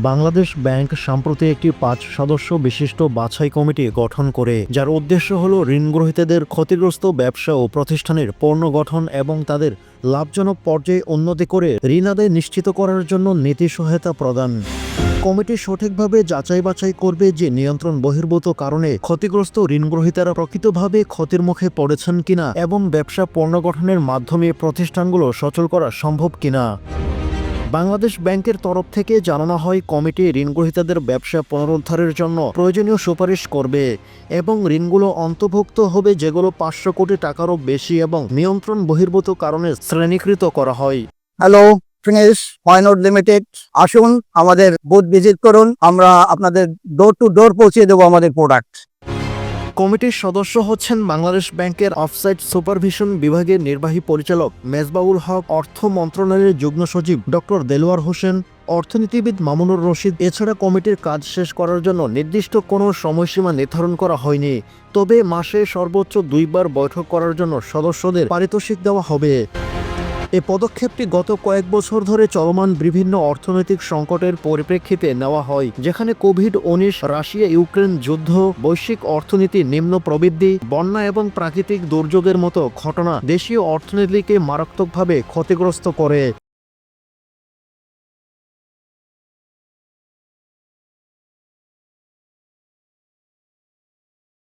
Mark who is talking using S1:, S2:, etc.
S1: Bangladesh bank সম্প্রতি একটি ৫ সদস্য বিশিষ্ট বাছাই কমিটি গঠন করে, যার উদ্দেশ্য হল ঋণ গ্রহীতাদের ক্ষতিগ্রস্ত ব্যবসা ও প্রতিষ্ঠানের পুনর্গঠন এবং তাদের লাভজনক পর্যায়ে উন্নতি করে ঋণ আদায় নিশ্চিত করার জন্য নীতি সহায়তা প্রদান। কমিটি সঠিকভাবে যাচাই বাছাই করবে যে নিয়ন্ত্রণ বহির্ভূত কারণে ক্ষতিগ্রস্ত ঋণগ্রহীতারা প্রকৃতভাবে ক্ষতির মুখে পড়েছেন কিনা এবং ব্যবসা পুনর্গঠনের মাধ্যমে প্রতিষ্ঠানগুলো সচল করা সম্ভব কিনা। বাংলাদেশ ব্যাংকের তরফ থেকে জানানো হয়, কমিটি ঋণগ্রহীতাদের ব্যবসা পুনরুদ্ধারের জন্য প্রয়োজনীয় সুপারিশ করবে এবং ঋণগুলো অন্তর্ভুক্ত হবে যেগুলো ৫০০ কোটি টাকারও বেশি এবং নিয়ন্ত্রণ বহির্ভূত কারণে শ্রেণীকৃত করা হয়।
S2: হ্যালো ফ্রেন্ডস, হোয়াইনউড লিমিটেড, আসুন আমাদের বুথ ভিজিট করুন। আমরা আপনাদের ডোর টু ডোর পৌঁছে দেবো আমাদের প্রোডাক্ট।
S1: কমিটির সদস্য হচ্ছেন বাংলাদেশ ব্যাংকের অফসাইট সুপারভিশন বিভাগের নির্বাহী পরিচালক মেজবাউল হক, অর্থ মন্ত্রণালয়ের যুগ্ম সচিব ডক্টর দেলোয়ার হোসেন, অর্থনীতিবিদ মামুনুর রশিদ। এছাড়া কমিটির কাজ শেষ করার জন্য নির্দিষ্ট কোনো সময়সীমা নির্ধারণ করা হয়নি, তবে মাসে সর্বোচ্চ ২ বার বৈঠক করার জন্য সদস্যদের পারিতোষিক দেওয়া হবে। এই পদক্ষেপটি গত কয়েক বছর ধরে চলমান বিভিন্ন অর্থনৈতিক সংকটের পরিপ্রেক্ষিতে নেওয়া হয়, যেখানে কোভিড-১৯, রাশিয়া ইউক্রেন যুদ্ধ, বৈশ্বিক অর্থনীতির নিম্ন প্রবৃদ্ধি, বন্যা এবং প্রাকৃতিক দুর্যোগের মতো ঘটনা দেশীয় অর্থনীতিকে মারাত্মকভাবে ক্ষতিগ্রস্ত করে।